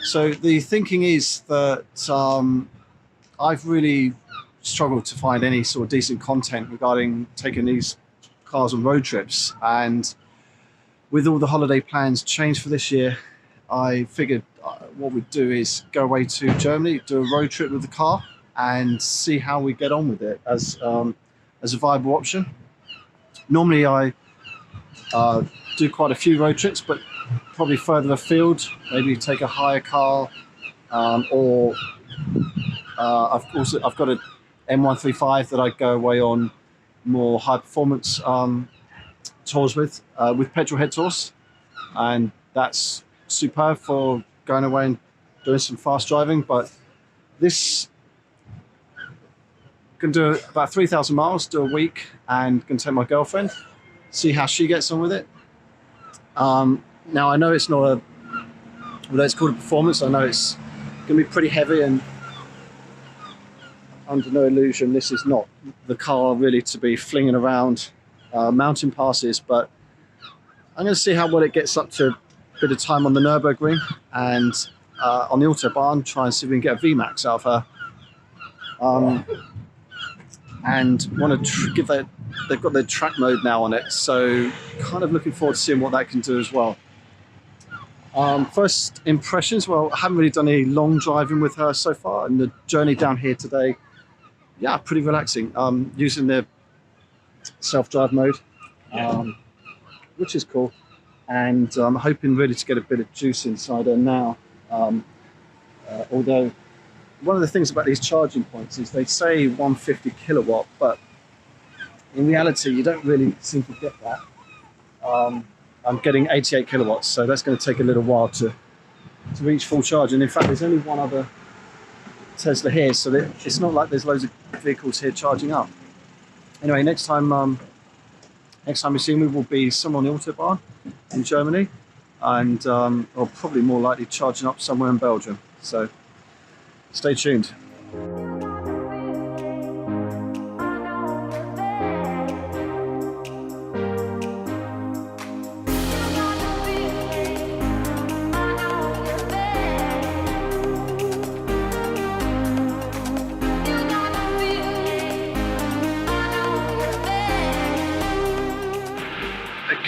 So the thinking is that I've really struggled to find any sort of decent content regarding taking these cars on road trips. And with all the holiday plans changed for this year, I figured what we'd do is go away to Germany, do a road trip with the car, and see how we get on with it as a viable option. Normally, I do quite a few road trips, but probably further afield. Maybe take a hire car, or I've got an M135 that I go away on more high performance tours with petrol head tours, and that's superb for going away and doing some fast driving. But this can do about 3,000 miles, do a week, and can take my girlfriend, see how she gets on with it. Now I know it's not a, although it's called a performance, I know it's going to be pretty heavy, and under no illusion, this is not the car really to be flinging around mountain passes, but I'm going to see how well it gets up to a bit of time on the Nurburgring and on the Autobahn, try and see if we can get a VMAX out of her. And want to give that, they've got their track mode now on it, so kind of looking forward to seeing what that can do as well. First impressions, well, I haven't really done any long driving with her so far, and the journey down here today, yeah, pretty relaxing. Using the self-drive mode, which is cool, and I'm hoping really to get a bit of juice inside her now. Although one of the things about these charging points is they say 150 kilowatt, but in reality you don't really seem to get that. I'm getting 88 kilowatts, so that's going to take a little while to reach full charge. And in fact, there's only one other Tesla here, so that it's not like there's loads of vehicles here charging up. Anyway, next time you see me will be somewhere on the Autobahn in Germany, and or probably more likely charging up somewhere in Belgium. So stay tuned.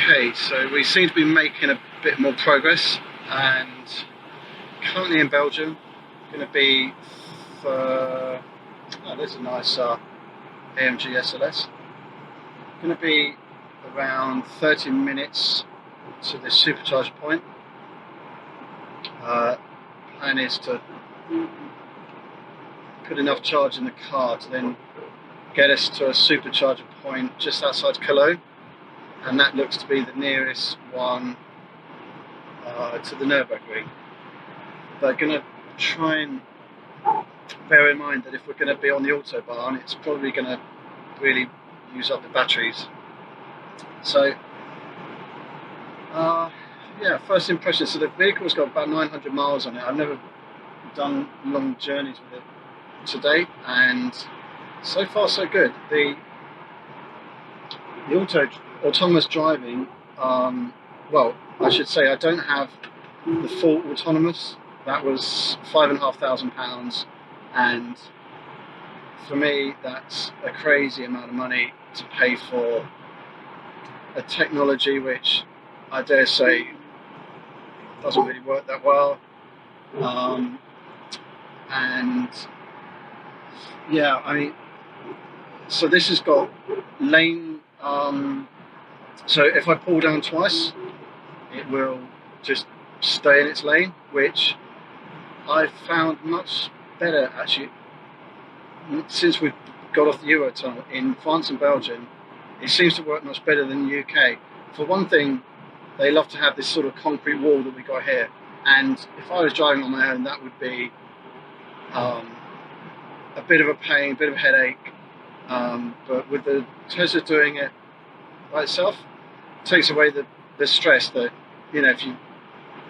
Okay, so we seem to be making a bit more progress, and currently in Belgium, going to be for, oh, there's a nice AMG SLS, going to be around 30 minutes to this supercharger point. Plan is to put enough charge in the car to then get us to a supercharger point just outside Cologne, and that looks to be the nearest one to the Nurburgring. They're going to try and bear in mind that if we're going to be on the Autobahn, it's probably going to really use up the batteries. So yeah, first impressions. So the vehicle's got about 900 miles on it. I've never done long journeys with it to date, and so far so good. The autonomous driving, well, I should say I don't have the full autonomous. That was £5,500, and for me that's a crazy amount of money to pay for a technology which I dare say doesn't really work that well. And yeah, I mean, so this has got lane, so if I pull down twice, it will just stay in its lane, which I've found much better actually since we've got off the Eurotunnel in France and Belgium. It seems to work much better than the UK. For one thing, they love to have this sort of concrete wall that we got here, and if I was driving on my own, that would be a bit of a pain, a bit of a headache. But with the Tesla doing it by itself, it takes away the stress that, you know, if you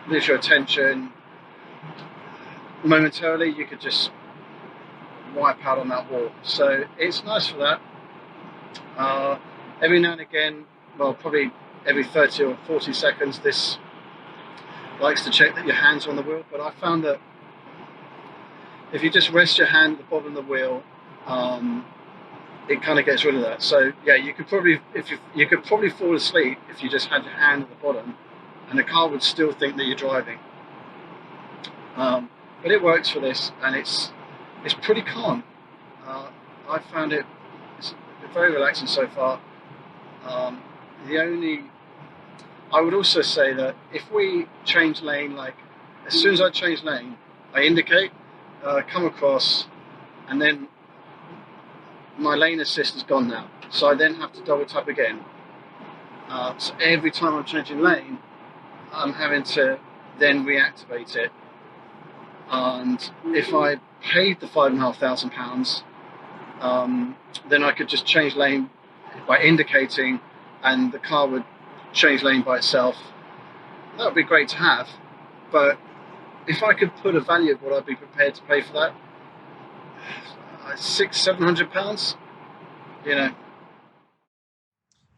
lose your attention momentarily, you could just wipe out on that wall. So it's nice for that. Every now and again, well, probably every 30 or 40 seconds, this likes to check that your hand's on the wheel, but I found that if you just rest your hand at the bottom of the wheel, it kind of gets rid of that. So yeah, you could probably, you could probably fall asleep if you just had your hand at the bottom, and the car would still think that you're driving. But it works for this, and it's pretty calm. I found it's very relaxing so far. I would also say that if we change lane, like as soon as I change lane, I indicate, come across, and then my lane assist is gone now. So I then have to double tap again. So every time I'm changing lane, I'm having to then reactivate it. And if I paid the £5,500, then I could just change lane by indicating, and the car would change lane by itself. That would be great to have, but if I could put a value of what I'd be prepared to pay for that, £600-700, you know.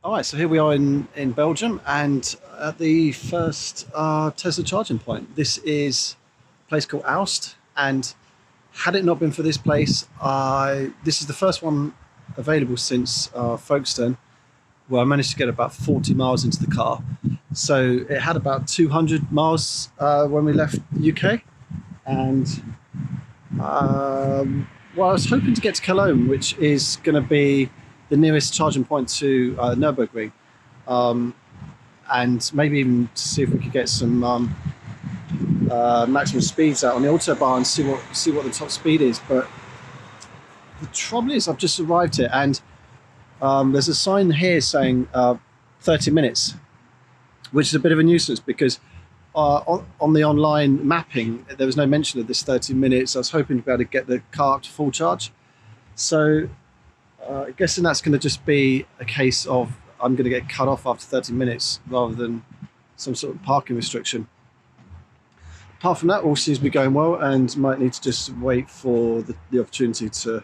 All right, so here we are in Belgium, and at the first Tesla charging point. This is a place called Aust, and had it not been for this place, this is the first one available since Folkestone, where I managed to get about 40 miles into the car. So it had about 200 miles when we left UK, and well, I was hoping to get to Cologne, which is going to be the nearest charging point to Nurburgring, and maybe even to see if we could get some maximum speeds out on the Autobahn, see what the top speed is. But the trouble is, I've just arrived here, and there's a sign here saying 30 minutes, which is a bit of a nuisance because on the online mapping there was no mention of this 30 minutes. I was hoping to be able to get the car up to full charge, so I'm guessing that's going to just be a case of I'm going to get cut off after 30 minutes rather than some sort of parking restriction. Apart from that, all seems to be going well, and might need to just wait for the opportunity to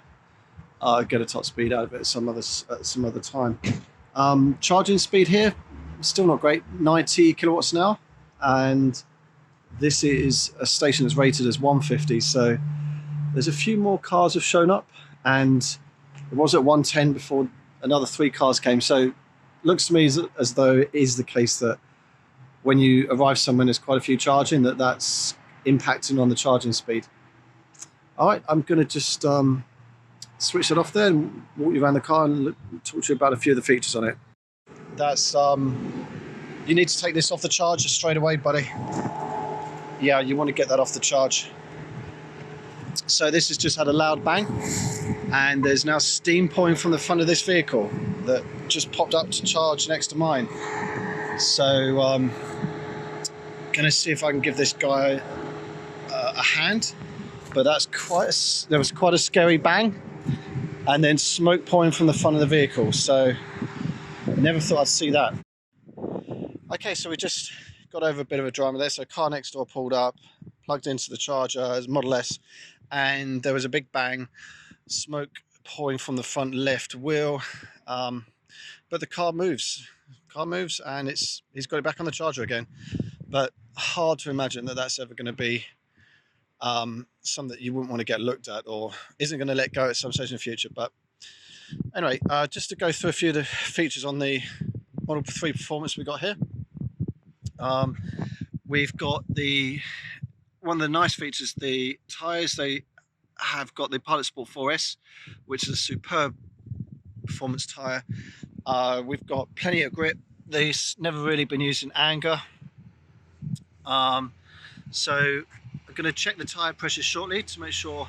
get a top speed out of it at some other time. Charging speed here, still not great, 90 kilowatts an hour, and this is a station that's rated as 150, so there's a few more cars have shown up, and it was at 110 before another 3 cars came. So it looks to me as though it is the case that when you arrive somewhere there's quite a few charging, that's impacting on the charging speed. All right, I'm going to just switch it off there and walk you around the car and talk to you about a few of the features on it. That's you need to take this off the charger straight away, buddy. Yeah, you want to get that off the charge. So this has just had a loud bang, and there's now steam pouring from the front of this vehicle that just popped up to charge next to mine. So gonna see if I can give this guy a hand, but there was quite a scary bang, and then smoke pouring from the front of the vehicle. So never thought I'd see that. Okay, so we just got over a bit of a drama there. So car next door pulled up, plugged into the charger as Model S, and there was a big bang, smoke pouring from the front left wheel, but the car moves, and he's got it back on the charger again. But hard to imagine that that's ever going to be something that you wouldn't want to get looked at, or isn't going to let go at some stage in the future. But anyway, just to go through a few of the features on the Model 3 Performance we got here. We've got one of the nice features, the tyres. They have got the Pilot Sport 4S, which is a superb performance tyre. We've got plenty of grip. These never really been used in anger. So I'm going to check the tyre pressure shortly to make sure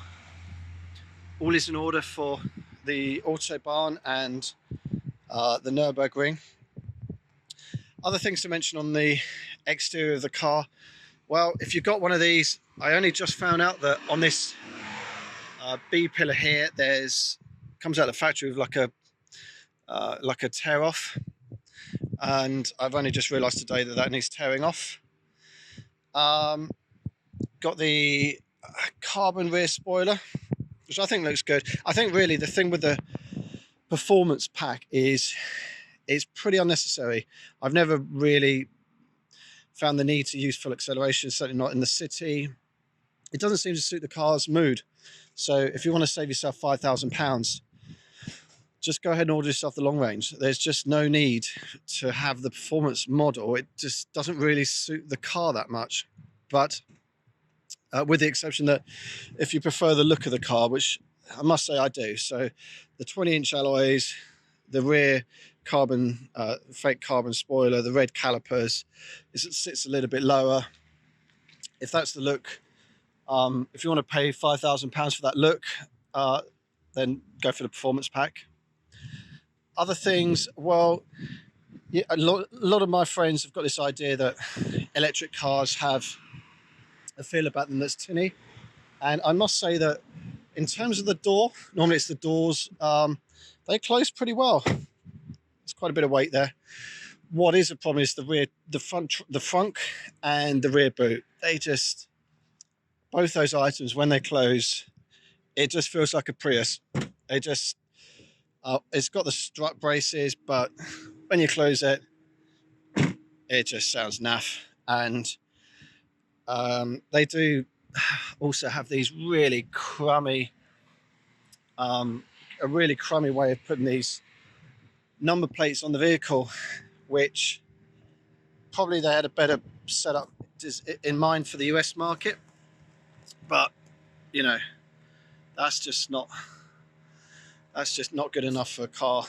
all is in order for the Autobahn and the Nurburgring. Other things to mention on the exterior of the car. Well, if you've got one of these, I only just found out that on this B pillar here, comes out of the factory with like a tear off, and I've only just realised today that needs tearing off. Got the carbon rear spoiler, which I think looks good. I think really the thing with the performance pack is it's pretty unnecessary. I've never really found the need to use full acceleration, certainly not in the city. It doesn't seem to suit the car's mood. So if you want to save yourself £5,000, just go ahead and order yourself the long range. There's just no need to have the performance model. It just doesn't really suit the car that much. But with the exception that if you prefer the look of the car, which I must say I do. So the 20-inch alloys, the rear carbon, fake carbon spoiler, the red calipers, it sits a little bit lower. If that's the look, if you want to pay £5,000 for that look, then go for the performance pack. Other things, well, yeah, a lot of my friends have got this idea that electric cars have a feel about them that's tinny. And I must say that in terms of the door, normally it's the doors, they close pretty well. There's quite a bit of weight there. What is a problem is the rear, the front and the rear boot. They just, both those items, when they close, it just feels like a Prius. They just, it's got the strut braces, but when you close it, it just sounds naff. And they do also have these really crummy, a really crummy way of putting these number plates on the vehicle, which probably they had a better setup in mind for the US market. But you know, that's just not good enough for a car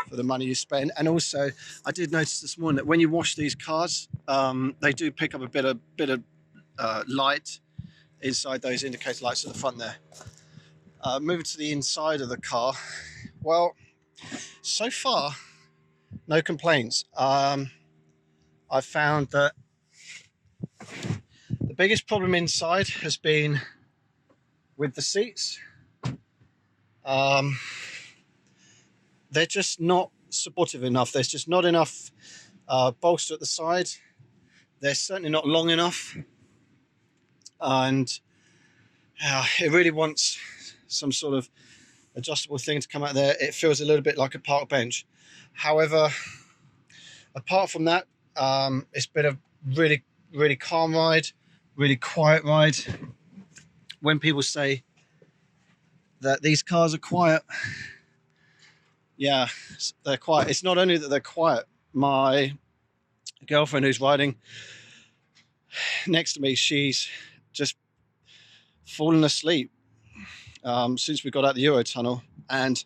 for the money you spend. And also, I did notice this morning that when you wash these cars, they do pick up a bit of light inside those indicator lights at the front there. Moving to the inside of the car, well, so far no complaints. I found that the biggest problem inside has been with the seats. They're just not supportive enough. There's just not enough bolster at the side. They're certainly not long enough, and it really wants some sort of adjustable thing to come out there. It feels a little bit like a park bench. However, apart from that, it's been a really calm ride, really quiet ride. When people say that these cars are quiet, yeah, they're quiet. It's not only that they're quiet. My girlfriend who's riding next to me, she's just fallen asleep since we got out the Eurotunnel, and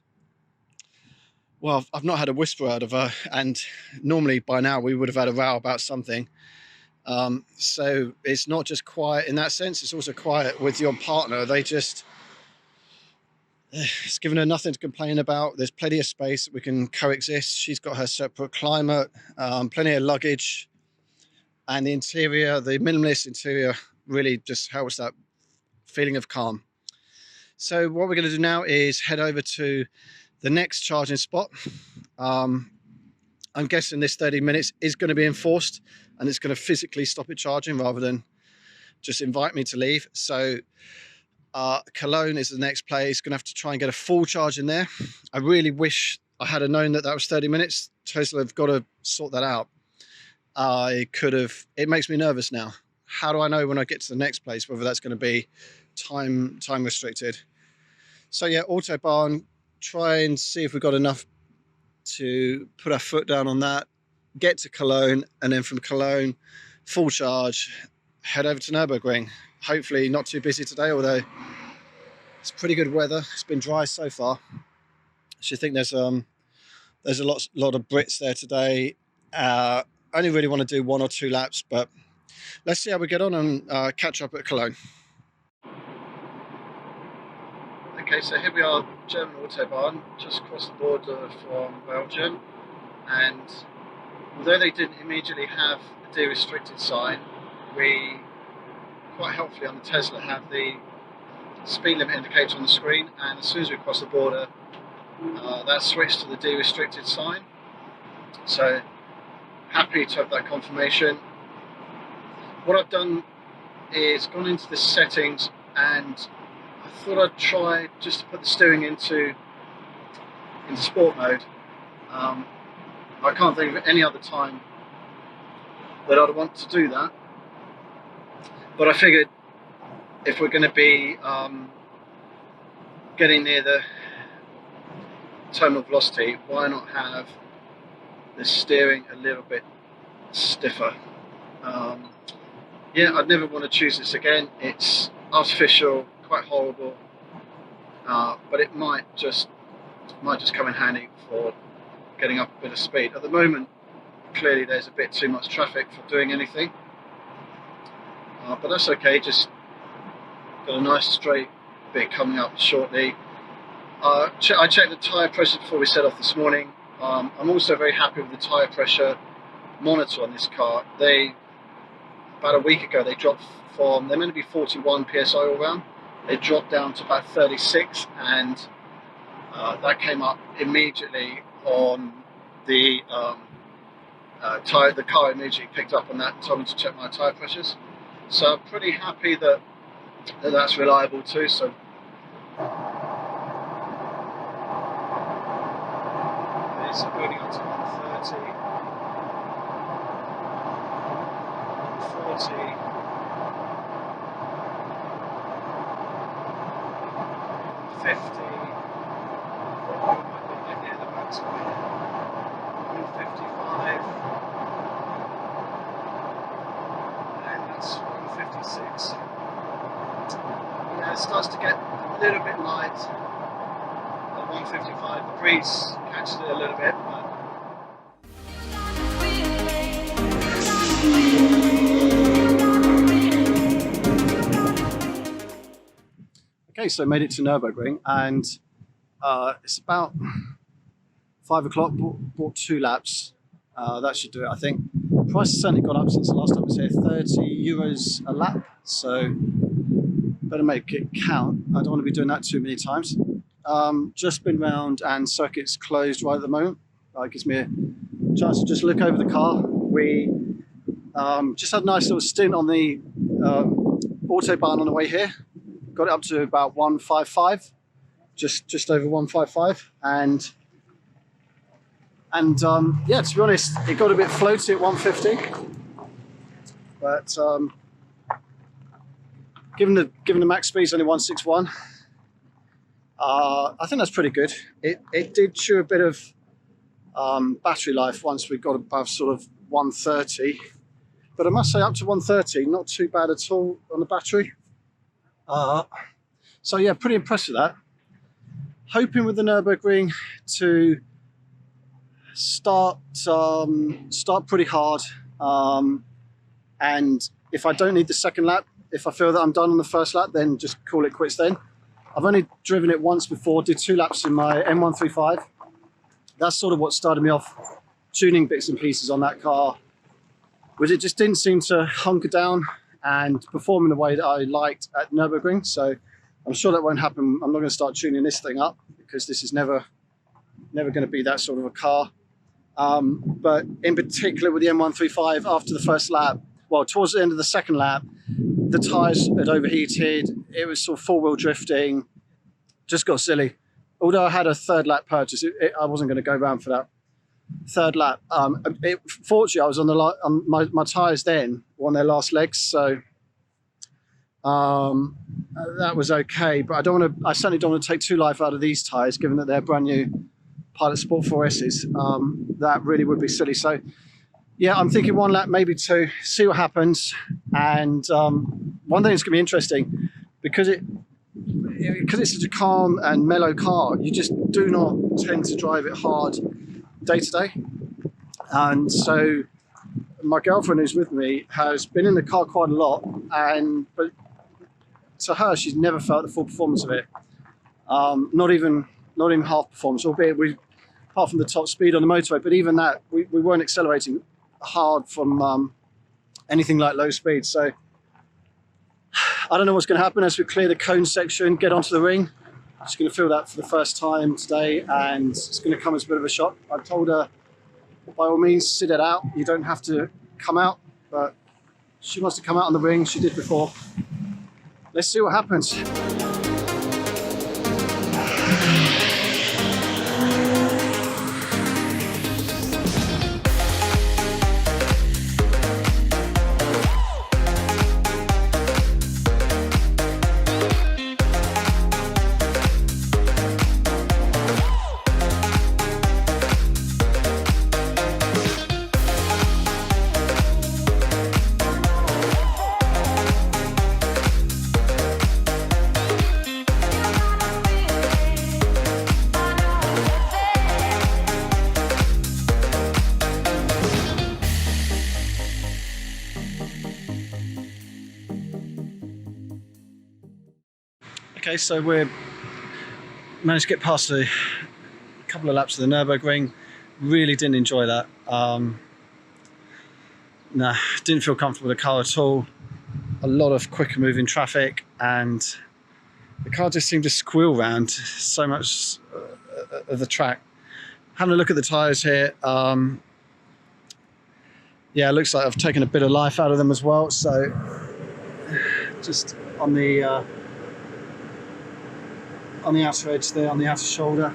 well, I've not had a whisper out of her, and normally by now we would have had a row about something. So it's not just quiet in that sense, it's also quiet with your partner. They just, it's given her nothing to complain about. There's plenty of space that we can coexist. She's got her separate climate, plenty of luggage, and the interior, the minimalist interior, really just helps that feeling of calm. So what we're going to do now is head over to the next charging spot. I'm guessing this 30 minutes is going to be enforced, and it's going to physically stop it charging rather than just invite me to leave. So Cologne is the next place. Going to have to try and get a full charge in there. I really wish I had known that was 30 minutes. Tesla have got to sort that out. I could have, it makes me nervous now. How do I know when I get to the next place whether that's going to be time restricted? So yeah, Autobahn, try and see if we've got enough to put our foot down on that, get to Cologne, and then from Cologne, full charge, head over to Nurburgring. Hopefully not too busy today, although it's pretty good weather. It's been dry so far. So I think there's a lot of Brits there today. Only really want to do 1 or 2 laps, but let's see how we get on and catch up at Cologne. Okay, so here we are, German Autobahn, just across the border from Belgium, and although they didn't immediately have the de-restricted sign, we quite helpfully on the Tesla have the speed limit indicator on the screen, and as soon as we cross the border, that switched to the de-restricted sign. So happy to have that confirmation. What I've done is gone into the settings, and I thought I'd try just to put the steering into sport mode. I can't think of any other time that I'd want to do that. But I figured if we're going to be getting near the terminal velocity, why not have the steering a little bit stiffer? Yeah, I'd never want to choose this again. It's artificial, quite horrible, but it might just come in handy for getting up a bit of speed. At the moment, clearly there's a bit too much traffic for doing anything, but that's okay. Just got a nice straight bit coming up shortly. I checked the tyre pressure before we set off this morning. I'm also very happy with the tyre pressure monitor on this car. About a week ago, they dropped from, they're meant to be 41 psi all round. They dropped down to about 36, and that came up immediately on the tyre. The car immediately picked up on that and told me to check my tyre pressures. So I'm pretty happy that that's reliable too. So it's building up to 130, 140, 150. Might be near the maximum. 155, and that's 156. Yeah, it starts to get a little bit light at 155. The breeze catches it a little bit, but Okay, so made it to Nurburgring, and it's about 5 o'clock. Bought 2 laps. That should do it, I think. Price has certainly gone up since the last time I was here. €30 a lap, so better make it count. I don't want to be doing that too many times. Just been round, and circuit's closed right at the moment. It gives me a chance to just look over the car. We just had a nice little stint on the Autobahn on the way here. Got it up to about 155, just over 155, and yeah, to be honest, it got a bit floaty at 150, but given the max speed's only 161, I think that's pretty good. It did chew a bit of battery life once we got above sort of 130, but I must say up to 130, not too bad at all on the battery. So yeah, pretty impressed with that. Hoping with the Nurburgring to start pretty hard, and if I don't need the second lap, if I feel that I'm done on the first lap, then just call it quits then. I've only driven it once before, did 2 laps in my M135. That's sort of what started me off tuning bits and pieces on that car, was it just didn't seem to hunker down and perform in the way that I liked at Nurburgring. So I'm sure that won't happen. I'm not going to start tuning this thing up, because this is never going to be that sort of a car. But in particular with the M135, after the first lap, well, towards the end of the second lap, the tyres had overheated. It was sort of 4-wheel drifting, just got silly. Although I had a 3rd lap purchase, I wasn't going to go around for that 3rd lap. Fortunately, I was on my tyres then were on their last legs, so that was okay. But I certainly don't want to take too life out of these tyres, given that they're brand new Pilot Sport 4S's. That really would be silly. So yeah, I'm thinking 1 lap, maybe 2, see what happens. And one thing that's going to be interesting, because it's such a calm and mellow car, you just do not tend to drive it hard day to day. And so my girlfriend who's with me has been in the car quite a lot, but to her, she's never felt the full performance of it. Not even half performance, albeit apart from the top speed on the motorway, but even that, we weren't accelerating hard from anything like low speed. So I don't know what's going to happen as we clear the cone section, get onto the ring. I'm just going to feel that for the first time today, and it's going to come as a bit of a shock. I told her, by all means, sit it out. You don't have to come out, but she wants to come out on the ring. She did before. Let's see what happens. Okay, so we're managed to get past a couple of laps of the Nurburgring. Really didn't enjoy that. Nah, didn't feel comfortable with the car at all. A lot of quicker moving traffic, and the car just seemed to squeal around so much of the track. Having a look at the tyres here, yeah, it looks like I've taken a bit of life out of them as well. So just on the outer edge there, on the outer shoulder,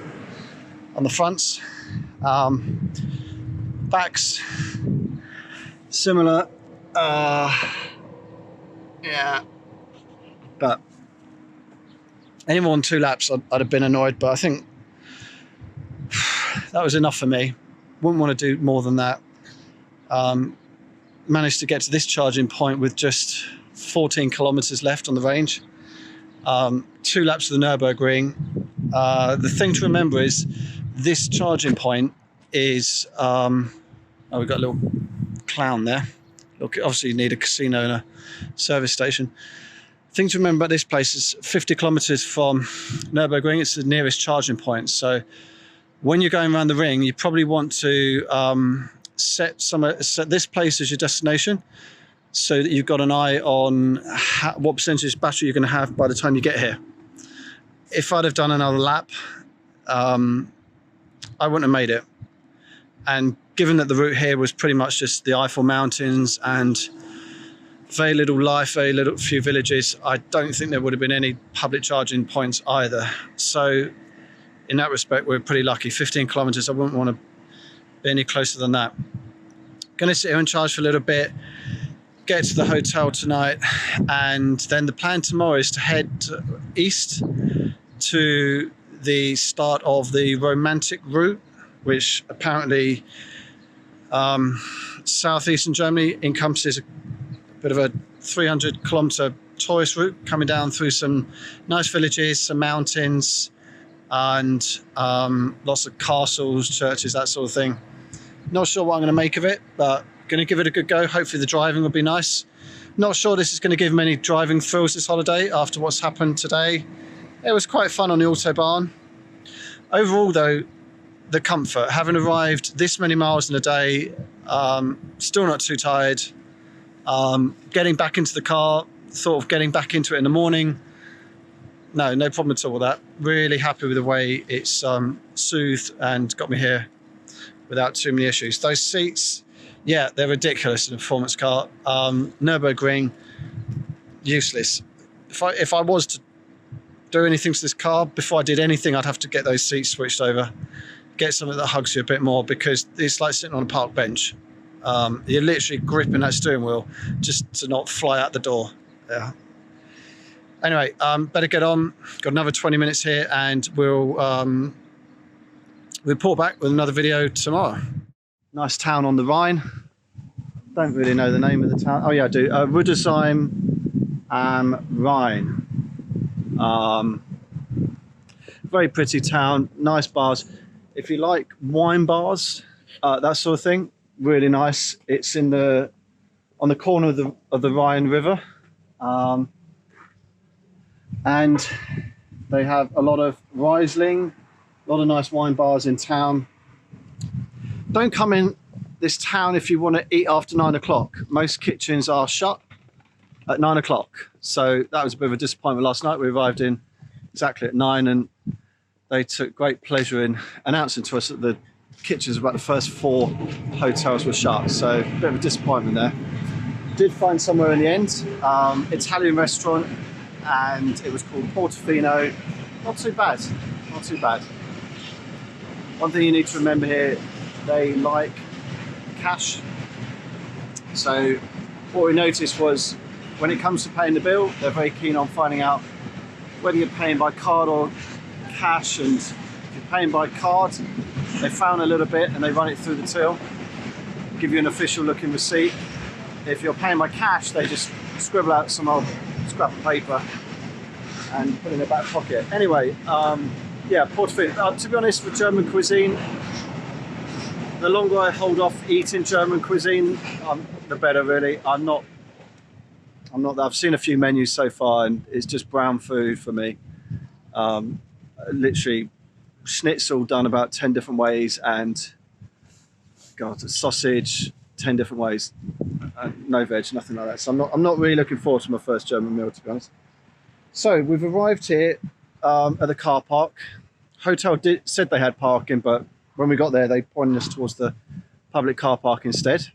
on the fronts, backs, similar. Yeah, but any more than 2 laps, I'd have been annoyed. But I think that was enough for me. Wouldn't want to do more than that. Managed to get to this charging point with just 14 kilometers left on the range. 2 laps of the Nurburgring. The thing to remember is this charging point is, oh, we've got a little clown there. Look, obviously you need a casino and a service station. Thing to remember about this place is 50 kilometers from Nurburgring. It's the nearest charging point. So when you're going around the ring, you probably want to set this place as your destination, so that you've got an eye on what percentage battery you're going to have by the time you get here. If I'd have done another lap, I wouldn't have made it. And given that the route here was pretty much just the Eiffel Mountains and very little life, few villages, I don't think there would have been any public charging points either. So in that respect, we're pretty lucky. 15 kilometers, I wouldn't want to be any closer than that. Going to sit here and charge for a little bit, get to the hotel tonight, and then the plan tomorrow is to head east to the start of the romantic route, which apparently southeastern Germany encompasses a bit of a 300-kilometer tourist route coming down through some nice villages, some mountains, and lots of castles, churches, that sort of thing. Not sure what I'm going to make of it, but going to give it a good go. Hopefully the driving will be nice. Not sure this is going to give many driving thrills this holiday after what's happened today. It was quite fun on the Autobahn. Overall though, the comfort, having arrived this many miles in a day, still not too tired. Getting back into the car, thought of getting back into it in the morning. No problem at all with that. Really happy with the way it's soothed and got me here without too many issues. Those seats, yeah, they're ridiculous in a performance car. Nurburgring, useless. If I was to do anything to this car, before I did anything, I'd have to get those seats switched over. Get something that hugs you a bit more, because it's like sitting on a park bench. You're literally gripping that steering wheel just to not fly out the door. Yeah. Anyway, better get on. Got another 20 minutes here, and we'll report back with another video tomorrow. Nice town on the Rhine. Don't really know the name of the town. Oh yeah, I do. Rudesheim am Rhein. Very pretty town. Nice bars. If you like wine bars, that sort of thing, really nice. It's on the corner of the Rhine River, and they have a lot of Riesling, a lot of nice wine bars in town. Don't come in this town if you want to eat after 9 o'clock. Most kitchens are shut at 9 o'clock. So that was a bit of a disappointment last night. We arrived in exactly at 9, and they took great pleasure in announcing to us that the kitchens, about the first 4 hotels, were shut. So a bit of a disappointment there. Did find somewhere in the end, Italian restaurant, and it was called Portofino. Not too bad, not too bad. One thing you need to remember here, they like cash. So what we noticed was, when it comes to paying the bill, they're very keen on finding out whether you're paying by card or cash, and if you're paying by card, they frown a little bit and they run it through the till, give you an official looking receipt. If you're paying by cash, they just scribble out some old scrap of paper and put it in their back pocket. Anyway, yeah, Portofino. To be honest, for German cuisine, the longer I hold off eating German cuisine, the better, really. I'm not. I've seen a few menus so far, and it's just brown food for me. Literally schnitzel done about 10 different ways, and God, sausage 10 different ways, no veg, nothing like that. So I'm not really looking forward to my first German meal, to be honest. So we've arrived here at the car park. Hotel said they had parking, but when we got there they pointed us towards the public car park instead.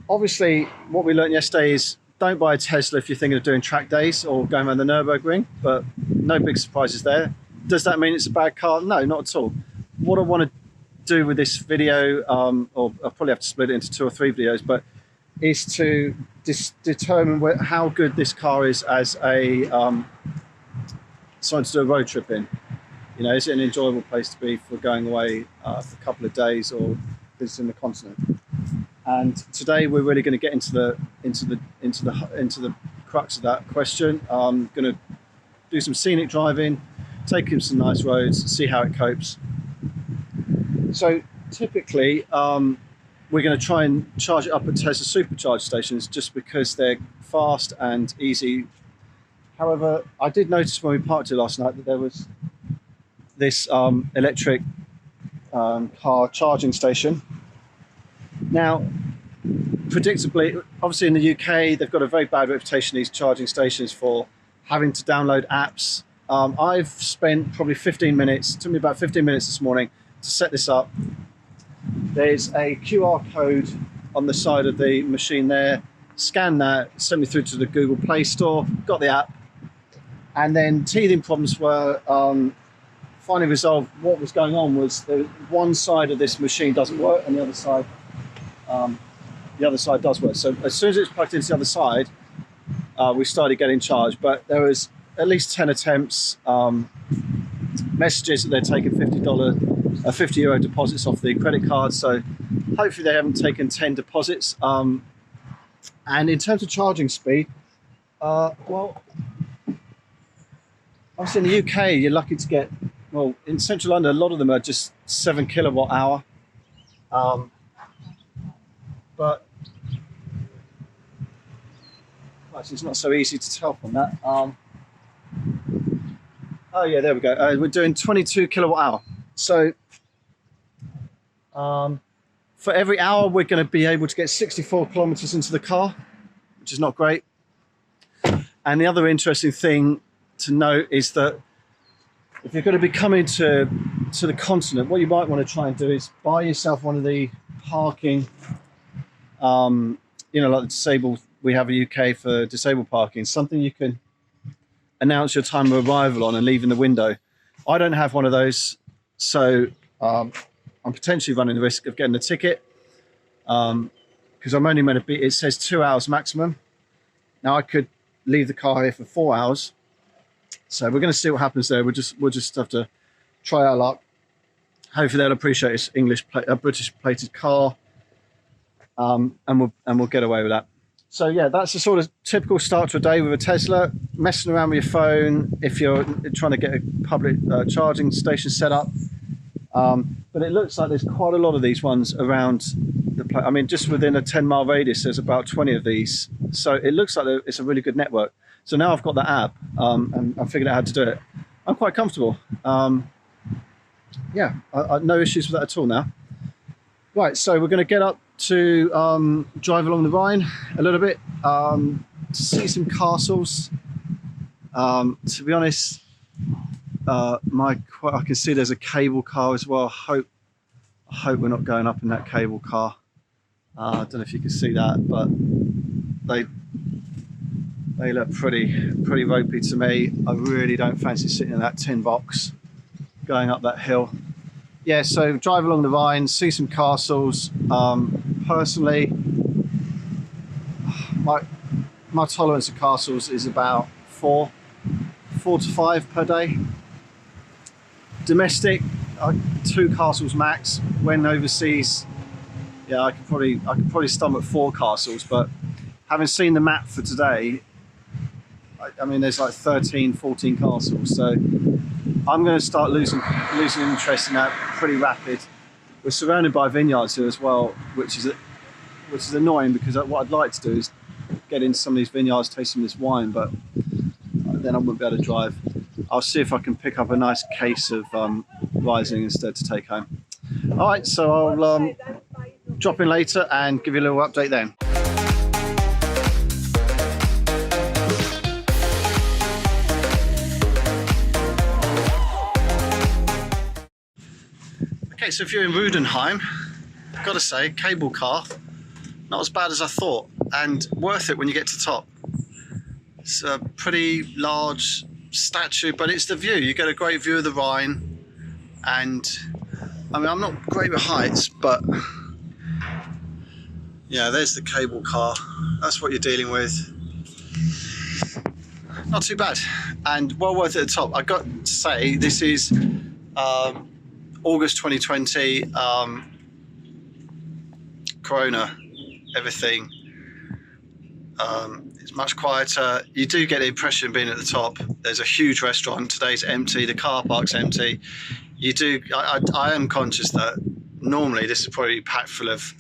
Obviously what we learned yesterday is don't buy a Tesla if you're thinking of doing track days or going around the Nurburgring, but no big surprises there. Does that mean it's a bad car? No, not at all. What I want to do with this video, or I'll probably have to split it into 2 or 3 videos, but is to determine how good this car is as a something to do a road trip in. You know, is it an enjoyable place to be for going away for a couple of days or visiting the continent? And today we're really going to get into the crux of that question. I'm going to do some scenic driving, take him some nice roads, see how it copes. So typically we're going to try and charge it up at Tesla supercharge stations just because they're fast and easy. However, I did notice when we parked here last night that there was this electric car charging station. Now, predictably, obviously in the UK, they've got a very bad reputation, these charging stations, for having to download apps. I've spent probably 15 minutes, it took me about 15 minutes this morning to set this up. There's a QR code on the side of the machine there. Scan that, send me through to the Google Play Store, got the app. And then teething problems were finally resolved. What was going on was one side of this machine doesn't work and the other side does work. So as soon as it's plugged into the other side, we started getting charged. But there was at least 10 attempts, messages that they're taking €50 deposits off the credit card. So hopefully they haven't taken 10 deposits. And in terms of charging speed, well, obviously in the UK, you're lucky to get, well, in central London, a lot of them are just 7 kilowatt hour. But actually, it's not so easy to tell from that. Oh yeah, there we go. We're doing 22 kilowatt hour. So for every hour, we're going to be able to get 64 kilometers into the car, which is not great. And the other interesting thing to note is that if you're going to be coming to the continent, what you might want to try and do is buy yourself one of the parking, you know, like the disabled, we have a UK for disabled parking, something you can announce your time of arrival on and leave in the window. I don't have one of those, so I'm potentially running the risk of getting a ticket because I'm only meant to be, it says 2 hours maximum. Now I could leave the car here for 4 hours. So we're going to see what happens there. We'll just have to try our luck. Hopefully they'll appreciate it's British plated car, and we'll get away with that. So yeah, that's a sort of typical start to a day with a Tesla. Messing around with your phone if you're trying to get a public charging station set up. But it looks like there's quite a lot of these ones around the place. I mean, just within a 10-mile radius, there's about 20 of these. So it looks like it's a really good network. So now I've got the app and I figured out how to do it. I'm quite comfortable. Yeah, no issues with that at all now. Right, so we're going to get up to drive along the Rhine a little bit to see some castles. To be honest, I can see there's a cable car as well. I hope we're not going up in that cable car. I don't know if you can see that, but they look pretty ropey to me. I really don't fancy sitting in that tin box going up that hill. Yeah, so drive along the Rhine, see some castles. Personally, my tolerance of castles is about 4 to 5 per day. Domestic, 2 castles max. When overseas, yeah, I could probably stomach 4 castles. But having seen the map for today, I mean, there's like 13, 14 castles. So I'm going to start losing interest in that pretty rapid. We're surrounded by vineyards here as well, which is annoying because what I'd like to do is get into some of these vineyards, taste some of this wine, but then I wouldn't be able to drive. I'll see if I can pick up a nice case of Riesling instead to take home. All right, so I'll drop in later and give you a little update then. Okay, so if you're in Rudenheim, I've got to say, cable car, not as bad as I thought, and worth it when you get to the top. It's a pretty large statue, but it's the view. You get a great view of the Rhine, and I mean, I'm not great with heights, but yeah, there's the cable car. That's what you're dealing with. Not too bad, and well worth it at the top. I've got to say, this is August 2020, Corona, everything. It's much quieter. You do get the impression being at the top. There's a huge restaurant. Today's empty. The car park's empty. I am conscious that normally this is probably packed full of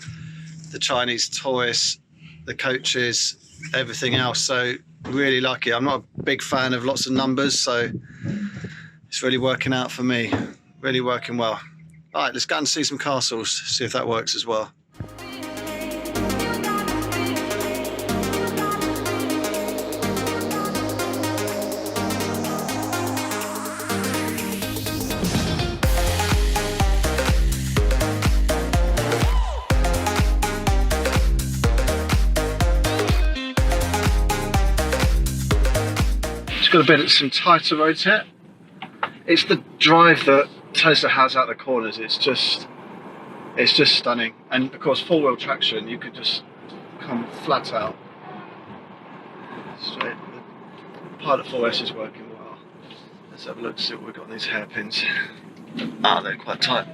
the Chinese tourists, the coaches, everything else. So really lucky. I'm not a big fan of lots of numbers, so it's really working out for me. Really working well. All right, let's go and see some castles, see if that works as well. Just got a bit of some tighter roads here. It's the drive that Tesla has out the corners. It's just stunning. And of course, four-wheel traction, you could just come flat out straight. The Pilot 4S is working well. Let's have a look to see what we've got on these hairpins. Ah, they're quite tight.